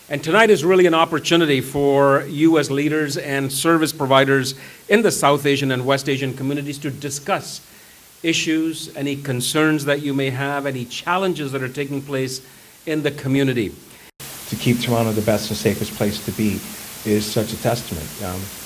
And tonight is really an opportunity for you as leaders and service providers in the South Asian and West Asian communities to discuss issues, any concerns that you may have, any challenges that are taking place in the community. To keep Toronto the best and safest place to be is such a testament.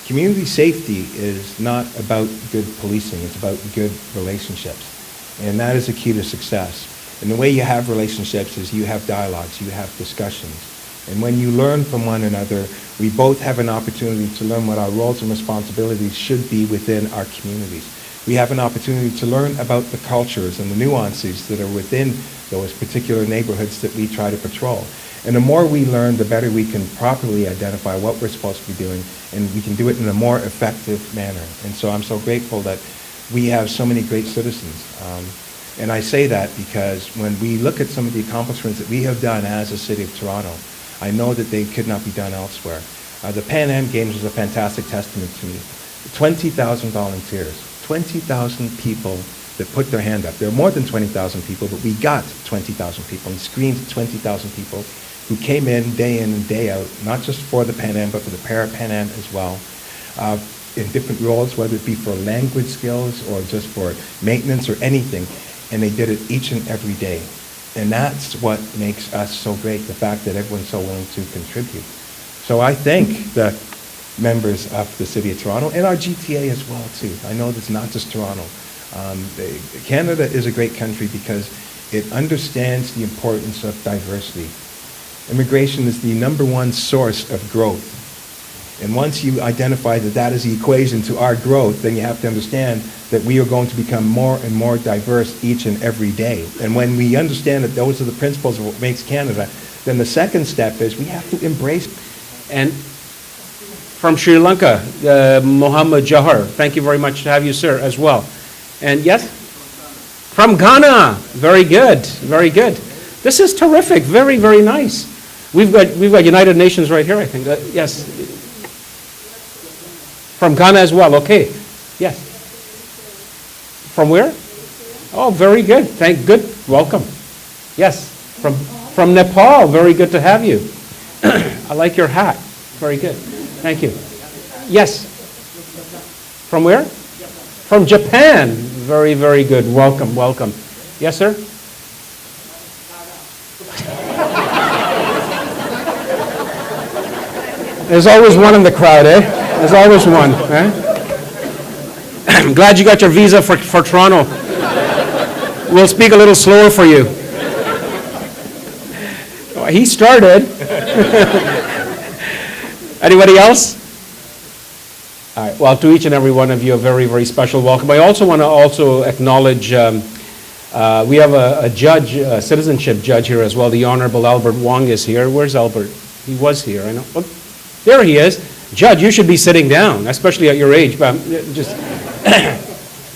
Community safety is not about good policing, it's about good relationships. And that is the key to success. And the way you have relationships is you have dialogues, you have discussions. And when you learn from one another, we both have an opportunity to learn what our roles and responsibilities should be within our communities. We have an opportunity to learn about the cultures and the nuances that are within those particular neighborhoods that we try to patrol. And the more we learn, the better we can properly identify what we're supposed to be doing, and we can do it in a more effective manner. And so I'm so grateful that we have so many great citizens. And I say that because when we look at some of the accomplishments that we have done as a City of Toronto, I know that they could not be done elsewhere. The Pan Am Games was a fantastic testament to me. 20,000 volunteers, 20,000 people that put their hand up. There are more than 20,000 people, but we got 20,000 people and screened 20,000 people who came in and day out, not just for the Pan Am, but for the Para-Pan Am as well, in different roles, whether it be for language skills or just for maintenance or anything, and they did it each and every day. And that's what makes us so great, the fact that everyone's so willing to contribute. So I thank the members of the City of Toronto and our GTA as well, too. I know it's not just Toronto. Canada is a great country because it understands the importance of diversity. Immigration is the #1 source of growth. And once you identify that that is the equation to our growth, then you have to understand that we are going to become more and more diverse each and every day. And when we understand that those are the principles of what makes Canada, then the second step is we have to embrace. And from Sri Lanka, Mohammed Jahar, thank you very much to have you, sir, as well. And yes? From Ghana. Very good, very good. This is terrific, very, very nice. We've got United Nations right here, I think. Yes. From Ghana as well, okay. Yes. From where? Oh, very good. Good. Welcome. Yes. From Nepal. Very good to have you. I like your hat. Very good. Thank you. Yes. From where? From Japan. Very, very good. Welcome, welcome. Yes, sir? There's always one in the crowd, eh? There's always one. Eh? I'm glad you got your visa for Toronto. We'll speak a little slower for you. Oh, he started. Anybody else? All right. Well, to each and every one of you, a very, very special welcome. I also want to acknowledge, we have a judge, a citizenship judge here as well. The Honorable Albert Wong is here. Where's Albert? He was here, I know. Oh, there he is. Judge, you should be sitting down, especially at your age. But just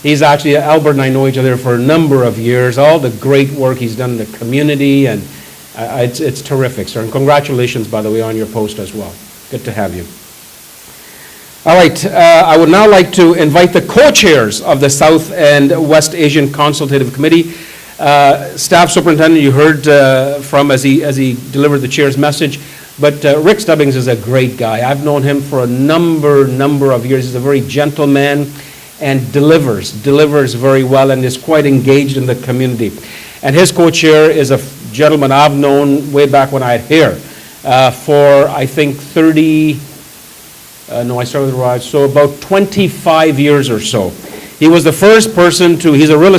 he's actually, Albert and I know each other for a number of years. All the great work he's done in the community, and it's terrific, sir. And congratulations, by the way, on your post as well. Good to have you. All right, I would now like to invite the co-chairs of the South and West Asian Consultative Committee. Staff Superintendent, you heard from as he delivered the chair's message. But Rick Stubbings is a great guy. I've known him for a number of years. He's a very gentle man and delivers very well and is quite engaged in the community. And his co-chair is a gentleman I've known way back when I had hair for, I think, I started with Raj, so about 25 years or so. He was the first person he's a real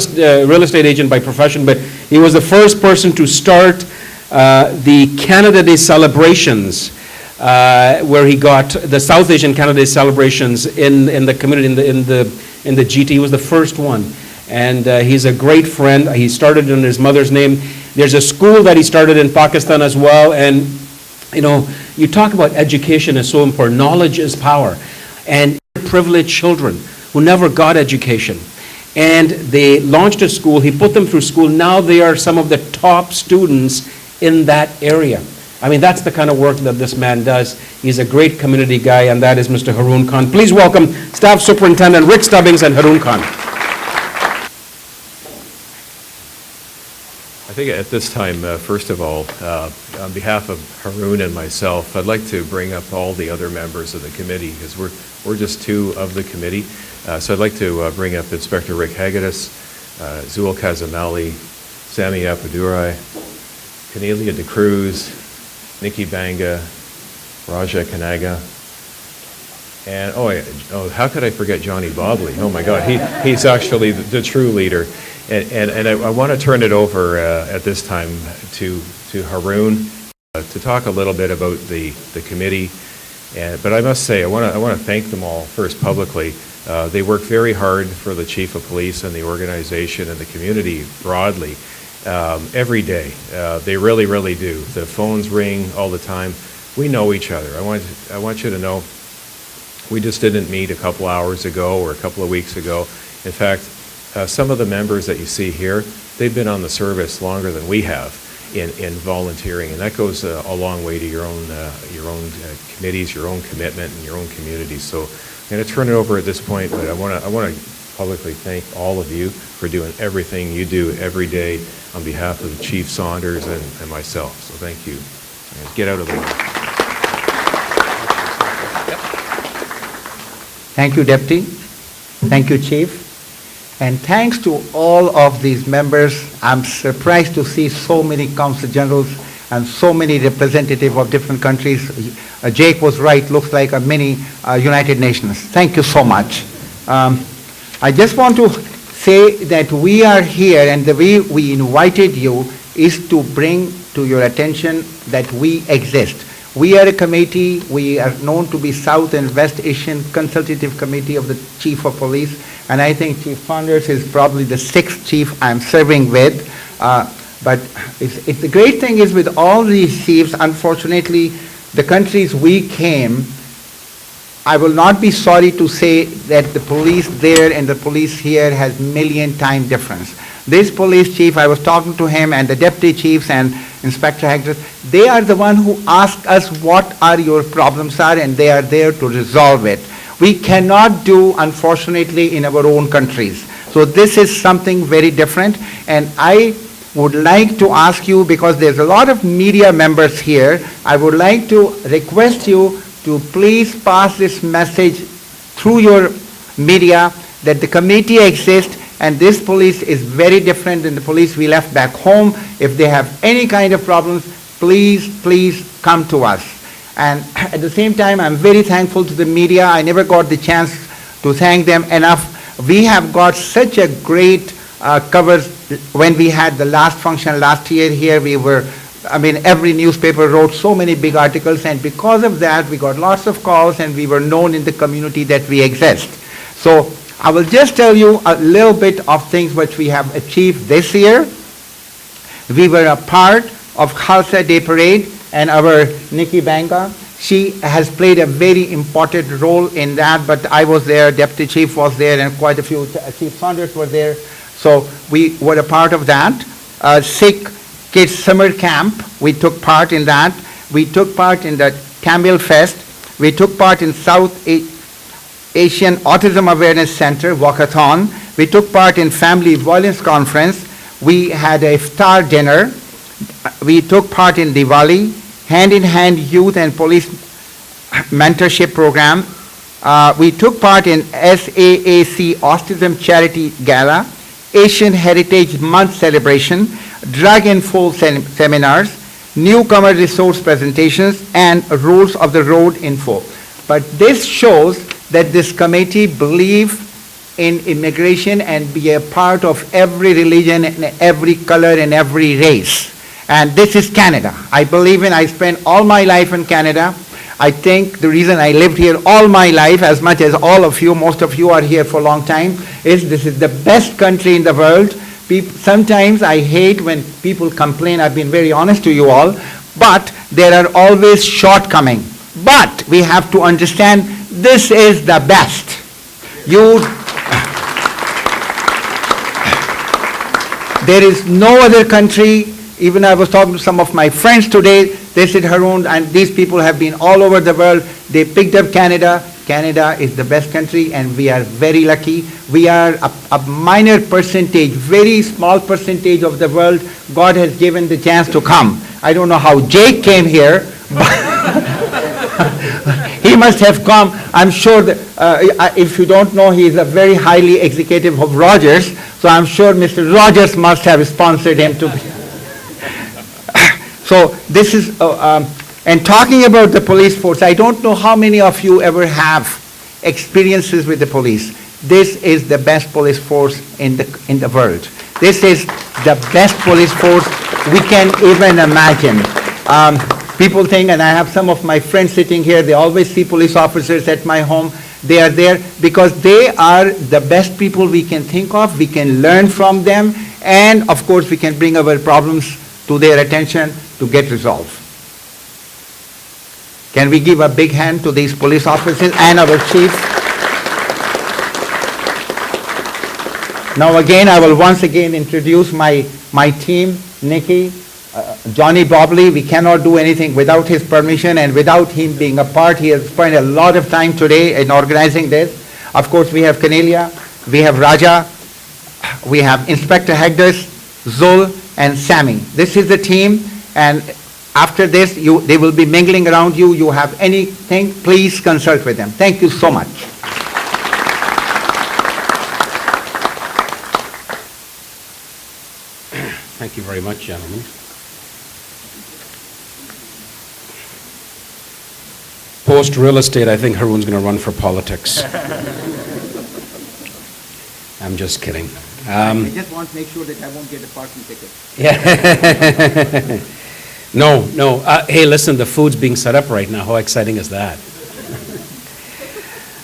estate agent by profession, but he was the first person to start the Canada Day celebrations, where he got the South Asian Canada Day celebrations in the community, in the GT. He was the first one, and he's a great friend. He started in his mother's name. There's a school that he started in Pakistan as well, and you know, you talk about education is so important. Knowledge is power, and privileged children who never got education. And they launched a school. He put them through school. Now they are some of the top students in that area. I mean, that's the kind of work that this man does. He's a great community guy, and that is Mr. Haroon Khan. Please welcome Staff Superintendent Rick Stubbings and Haroon Khan. I think at this time, first of all, on behalf of Haroon and myself, I'd like to bring up all the other members of the committee, because we're just two of the committee. So I'd like to bring up Inspector Rick Hagedis, Zul Kazamali, Sami Apadurai, Cornelia De Cruz, Nikki Banga, Raja Kanaga, and how could I forget Johnny Bobley? Oh my God, he's actually the true leader. And I want to turn it over at this time to Haroon to talk a little bit about the committee. But I must say, I want to thank them all first publicly. They work very hard for the Chief of Police and the organization and the community broadly every day. They really, really do. The phones ring all the time. We know each other. I want you to know, we just didn't meet a couple hours ago or a couple of weeks ago. In fact, some of the members that you see here, they've been on the service longer than we have in volunteering, and that goes a long way to your own committees, your own commitment, and your own communities. So I'm going to turn it over at this point, but I want to publicly thank all of you for doing everything you do every day on behalf of Chief Saunders and myself. So thank you. Get out of the way. Thank you, Deputy. Thank you, Chief. And thanks to all of these members. I'm surprised to see so many Council Generals and so many representatives of different countries. Jake was right, looks like a mini United Nations. Thank you so much. I just want to say that we are here, and the way we invited you is to bring to your attention that we exist. We are a committee. We are known to be South and West Asian Consultative Committee of the Chief of Police, and I think Chief Saunders is probably the 6th chief I'm serving with. But it's the great thing is with all these chiefs, unfortunately, the countries we came, I will not be sorry to say that the police there and the police here has million time difference. This police chief, I was talking to him, and the deputy chiefs and Inspector Hagedis, they are the one who ask us what are your problems are, and they are there to resolve it. We cannot do, unfortunately, in our own countries. So this is something very different, and I would like to ask you, because there's a lot of media members here, I would like to request you to please pass this message through your media that the committee exists, and this police is very different than the police we left back home. If they have any kind of problems, please come to us. And at the same time, I'm very thankful to the media. I never got the chance to thank them enough. We have got such a great covers. When we had the last function last year here, every newspaper wrote so many big articles, and because of that, we got lots of calls, and we were known in the community that we exist. So I will just tell you a little bit of things which we have achieved this year. We were a part of Khalsa Day Parade, and our Nikki Banga, she has played a very important role in that, but I was there, Deputy Chief was there, and quite a few Chief Saunders were there. So we were a part of that. Sikh Kids Summer Camp, we took part in that. We took part in the Camel Fest. We took part in South Asian Autism Awareness Center, Walkathon. We took part in Family Violence Conference. We had a iftar dinner. We took part in Diwali, Hand in Hand Youth and Police Mentorship Program. We took part in SAAC Autism Charity Gala, Asian Heritage Month Celebration, Drug Info Seminars, Newcomer Resource Presentations, and Rules of the Road Info. But this shows that this committee believes in immigration and be a part of every religion and every color and every race. And this is Canada. I spent all my life in Canada. I think the reason I lived here all my life, as much as all of you, most of you are here for a long time, is this is the best country in the world. Sometimes I hate when people complain, I've been very honest to you all, but there are always shortcomings. But we have to understand this is the best. There is no other country. Even I was talking to some of my friends today, they said, Haroon, and these people have been all over the world, they picked up Canada. Canada is the best country, and we are very lucky. We are a minor percentage, very small percentage of the world God has given the chance to come. I don't know how Jake came here, but he must have come. I'm sure that, if you don't know, he is a very highly executive of Rogers, so I'm sure Mr. Rogers must have sponsored him to be. So this is, and talking about the police force, I don't know how many of you ever have experiences with the police. This is the best police force in the world. This is the best police force we can even imagine. People think, and I have some of my friends sitting here, they always see police officers at my home. They are there because they are the best people we can think of. We can learn from them, and of course we can bring our problems to their attention to get resolved. Can we give a big hand to these police officers and our chief? Now again, I will once again introduce my team, Nikki, Johnny Bobley. We cannot do anything without his permission and without him being a part. He has spent a lot of time today in organizing this. Of course, we have Cornelia, we have Raja, we have Inspector Hegdes, Zul, and Sammy. This is the team, and after this, they will be mingling around you. You have anything, please consult with them. Thank you so much. Thank you very much, gentlemen. Post real estate, I think Haroon's going to run for politics. I'm just kidding. I just want to make sure that I won't get a parking ticket. Yeah. No. Hey, listen, the food's being set up right now. How exciting is that?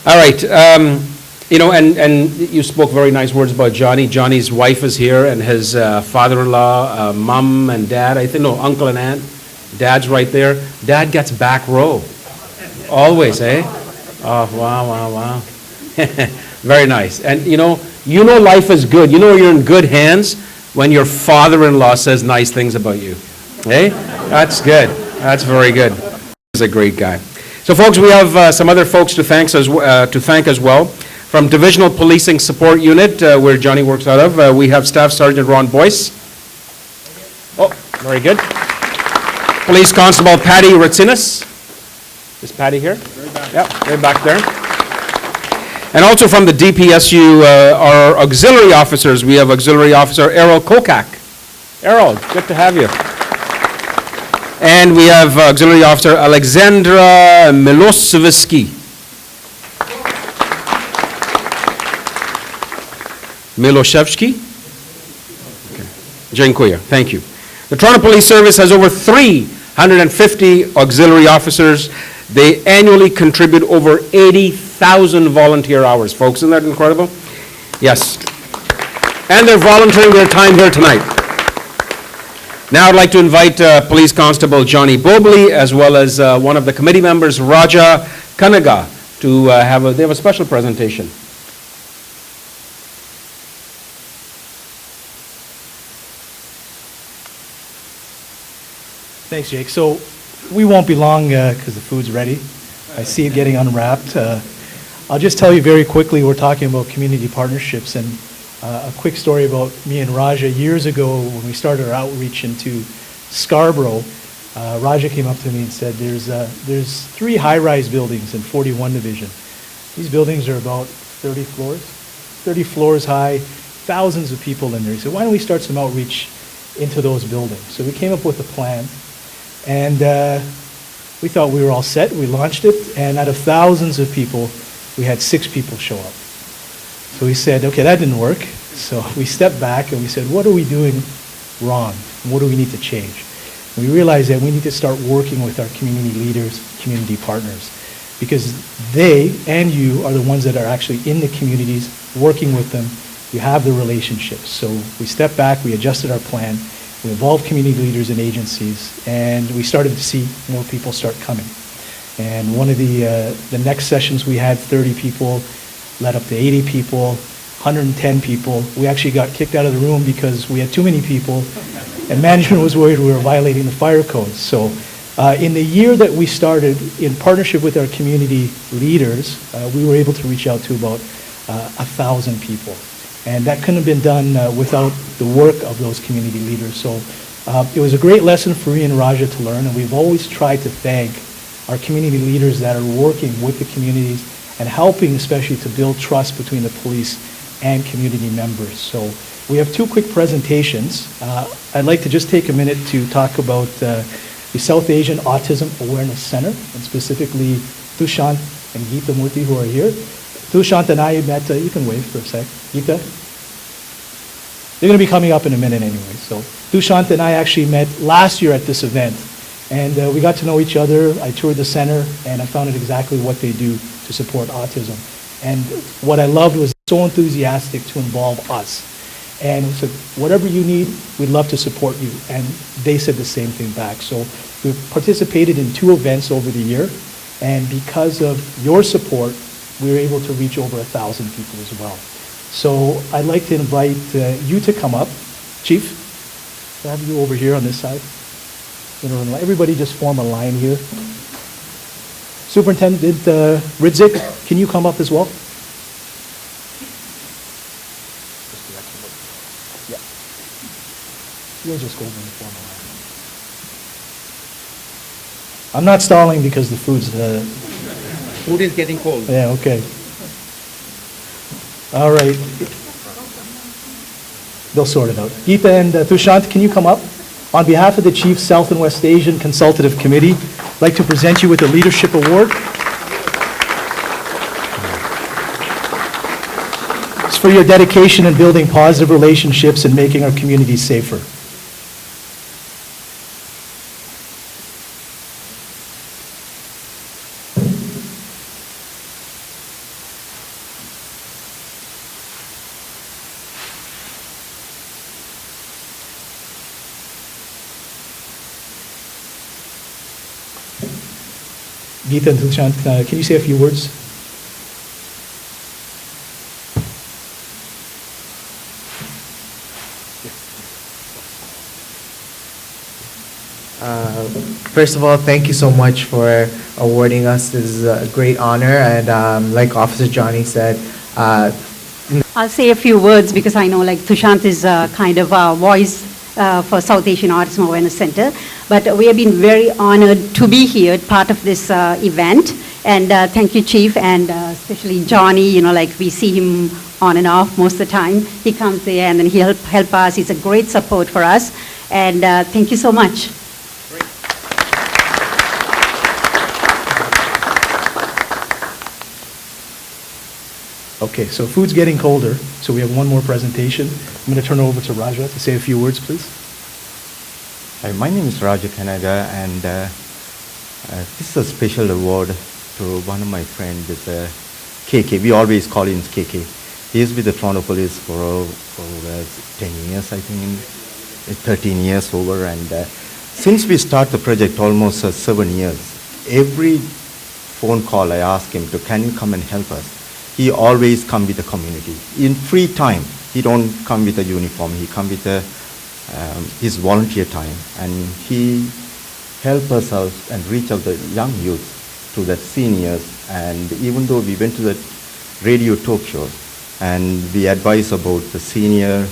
All right. And you spoke very nice words about Johnny. Johnny's wife is here, and his father-in-law, mom and dad. Uncle and aunt. Dad's right there. Dad gets back row. Always, eh? Oh, wow. Very nice. And you know life is good. You know you're in good hands when your father-in-law says nice things about you. Eh? That's good. That's very good. He's a great guy. So, folks, we have some other folks to thank as well. From Divisional Policing Support Unit, where Johnny works out of, we have Staff Sergeant Ron Boyce. Oh, very good. Police Constable Patty Ratsinas. Is Patty here? Yeah, right back there. And also from the DPSU, our auxiliary officers, we have Auxiliary Officer Errol Kokak. Errol, good to have you. And we have Auxiliary Officer Alexandra Milosevsky. Miloshevsky? Okay. Dziękuję. Thank you. The Toronto Police Service has over 350 auxiliary officers. They annually contribute over 80,000 volunteer hours. Folks, isn't that incredible? Yes. And they're volunteering their time here tonight. Now I'd like to invite Police Constable Johnny Bobley, as well as one of the committee members, Raja Kanaga, to they have a special presentation. Thanks, Jake. So we won't be long because the food's ready. I see it getting unwrapped. I'll just tell you very quickly, we're talking about community partnerships, and a quick story about me and Raja. Years ago, when we started our outreach into Scarborough, Raja came up to me and said, there's 3 high-rise buildings in 41 Division. These buildings are about 30 floors high, thousands of people in there. He said, why don't we start some outreach into those buildings? So we came up with a plan, and we thought we were all set. We launched it, and out of thousands of people, we had 6 people show up. So we said, okay, that didn't work. So we stepped back and we said, what are we doing wrong? What do we need to change? And we realized that we need to start working with our community leaders, community partners, because they and you are the ones that are actually in the communities, working with them. You have the relationships. So we stepped back, we adjusted our plan, we involved community leaders and agencies, and we started to see more people start coming. And one of the next sessions we had 30 people, led up to 80 people, 110 people. We actually got kicked out of the room because we had too many people, and management was worried we were violating the fire codes. So In the year that we started, in partnership with our community leaders, we were able to reach out to about 1,000 people. And that couldn't have been done without the work of those community leaders. So it was a great lesson for me and Raja to learn, and we've always tried to thank our community leaders that are working with the communities and helping especially to build trust between the police and community members. So we have two quick presentations. I'd like to just take a minute to talk about the South Asian Autism Awareness Center, and specifically Tushant and Geeta Murthy, who are here. Tushant and I met, you can wave for a sec. Geeta? They're going to be coming up in a minute anyway. So Tushant and I actually met last year at this event, and we got to know each other. I toured the center, and I found out exactly what they do to support autism. And what I loved was so enthusiastic to involve us. And said, whatever you need, we'd love to support you. And they said the same thing back. So we participated in 2 events over the year, and because of your support, we were able to reach over 1,000 people as well. So I'd like to invite you to come up. Chief, I have you over here on this side. Everybody just form a line here. Superintendent Ridzik, can you come up as well? Yeah. You'll just go over and form a line. I'm not stalling because the food's... Food is getting cold. Yeah, okay. All right. They'll sort it out. Geeta and Tushant, can you come up? On behalf of the Chief South and West Asian Consultative Committee, I'd like to present you with a Leadership Award. It's for your dedication in building positive relationships and making our communities safer. Geeta and Tushant, can you say a few words? First of all, thank you so much for awarding us. This is a great honor, and like Officer Johnny said, I'll say a few words because I know like Tushant is kind of a voice for South Asian Autism Awareness Center. But we have been very honored to be here, part of this event. And thank you, Chief, and especially Johnny, like we see him on and off most of the time. He comes there and then he'll help us. He's a great support for us. And thank you so much. Okay, so food's getting colder, so we have one more presentation. I'm going to turn it over to Raja to say a few words, please. Hi, my name is Raja Canada, and this is a special award to one of my friends, KK. We always call him KK. He is with the Toronto Police for over 10 years, I think, 13 years over. And since we start the project almost 7 years, every phone call I ask him to, can you come and help us? He always come with the community. In free time, he don't come with a uniform. He come with his volunteer time, and he help us out and reach out the young youth to the seniors. And even though we went to the radio talk show and we advise about the senior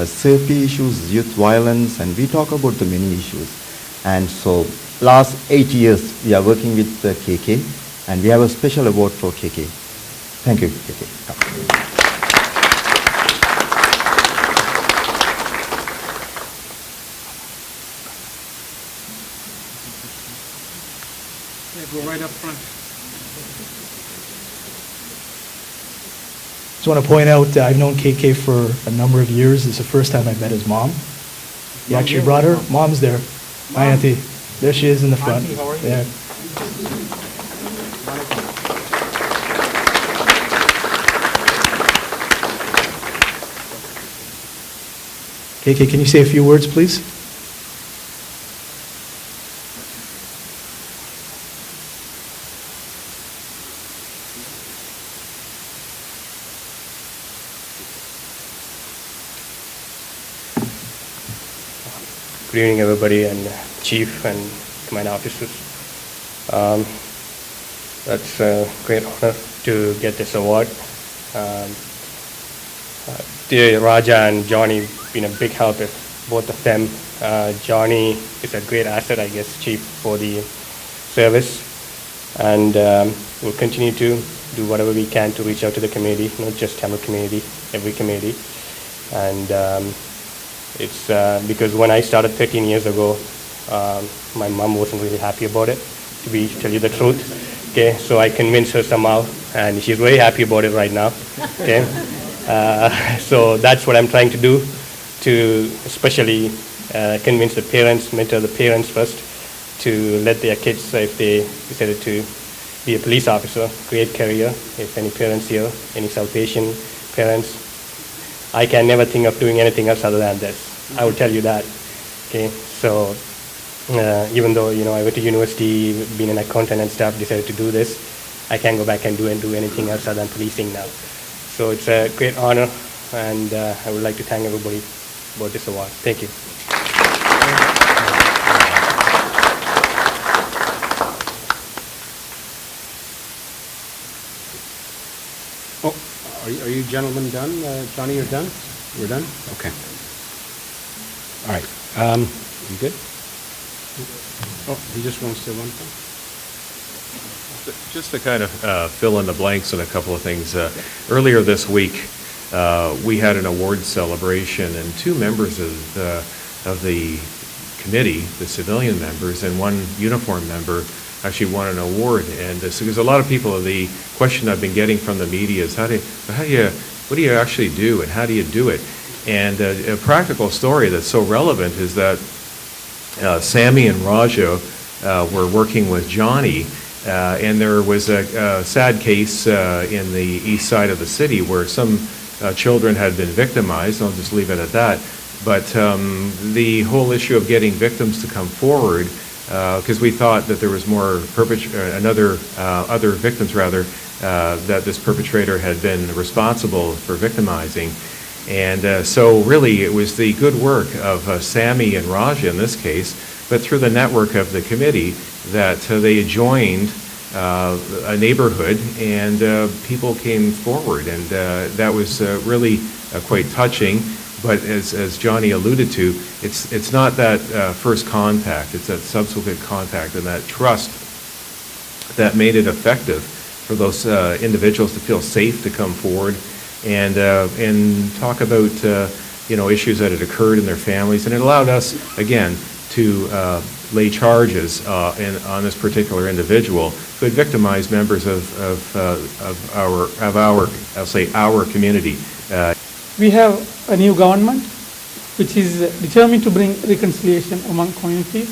safety issues, youth violence, and we talk about the many issues. And so last 8 years we are working with KK, and we have a special award for KK. Thank you, KK. Go right up front. Just want to point out, I've known KK for a number of years. It's the first time I've met his mom. You actually brought her? Mom's there. Hi, Auntie. There she is in the front. Auntie, how are you? Yeah. KK, can you say a few words, please? Good evening, everybody, and Chief and command officers. That's a great honor to get this award. Dear Raja and Johnny been a big help, both of them. Johnny is a great asset, I guess, Chief, for the service, and we'll continue to do whatever we can to reach out to the community, not just Tamil community, every community. And it's because when I started 13 years ago, my mom wasn't really happy about it, to tell you the truth. Okay, so I convinced her somehow, and she's very happy about it right now. Okay, so that's what I'm trying to do, to especially convince the parents, mentor the parents first, to let their kids, if they decided to be a police officer, great career. If any parents here, any South Asian parents, I can never think of doing anything else other than this. I will tell you that. Okay, so even though I went to university, been an accountant and stuff, decided to do this, I can't go back and do anything else other than policing now. So it's a great honor, and I would like to thank everybody about this award. Thank you. Oh, are you gentlemen done? Johnny, you're done? We're done? Okay. All right. You good? Oh, he just wants to one thing. Just to kind of fill in the blanks on a couple of things. Earlier this week, we had an award celebration, and two members of the committee, the civilian members, and one uniformed member actually won an award. And because a lot of people, the question I've been getting from the media is, what do you actually do, and how do you do it? And a practical story that's so relevant is that Sammy and Raja were working with Johnny, and there was a sad case in the east side of the city where some children had been victimized. I'll just leave it at that. But the whole issue of getting victims to come forward, because we thought that there was more other victims rather, that this perpetrator had been responsible for victimizing. And so really it was the good work of Sammy and Raja in this case, but through the network of the committee, that they joined a neighborhood, and people came forward, and that was really quite touching. But as Johnny alluded to, it's not that first contact, it's that subsequent contact and that trust that made it effective for those individuals to feel safe to come forward and talk about issues that had occurred in their families. And it allowed us, again, to lay charges on this particular individual who had victimized members of our I'll say our community. We have a new government which is determined to bring reconciliation among communities,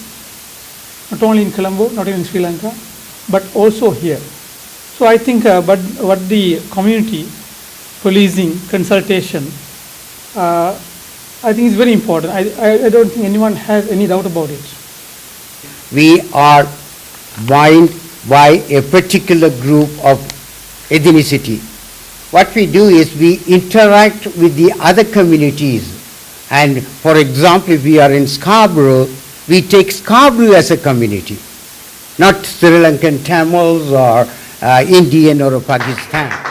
not only in Colombo, not only in Sri Lanka, but also here. So I think but what the community policing consultation, I think is very important. I don't think anyone has any doubt about it. We are bound by a particular group of ethnicity. What we do is we interact with the other communities, and for example, if we are in Scarborough, we take Scarborough as a community, not Sri Lankan Tamils or Indian or Pakistan.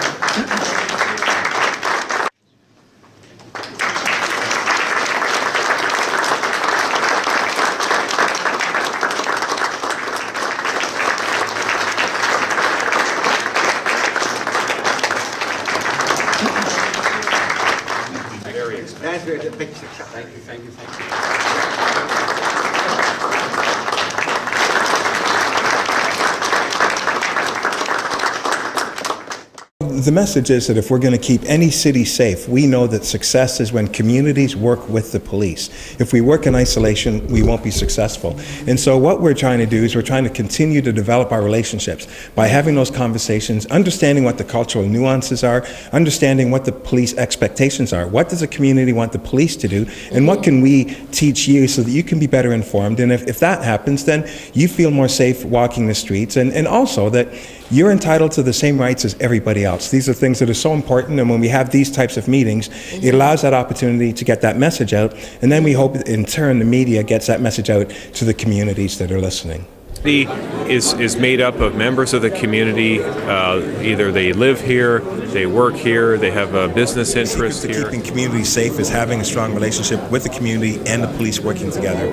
The message is that if we're going to keep any city safe, we know that success is when communities work with the police. If we work in isolation, we won't be successful. And so what we're trying to do is we're trying to continue to develop our relationships by having those conversations, understanding what the cultural nuances are, understanding what the police expectations are. What does the community want the police to do? And what can we teach you so that you can be better informed? And if that happens, then you feel more safe walking the streets. And also that you're entitled to the same rights as everybody else. These are things that are so important, and when we have these types of meetings, it allows that opportunity to get that message out, and then we hope in turn the media gets that message out to the communities that are listening. Is made up of members of the community. Either they live here, they work here, they have a business interest here. Keeping communities safe is having a strong relationship with the community and the police working together.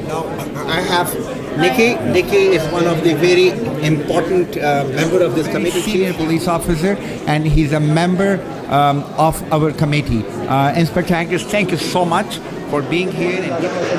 Now, I have Nikki. Nikki is one of the very important member of this committee, senior police officer, and he's a member of our committee. Inspector Angus, thank you so much for being here and giving us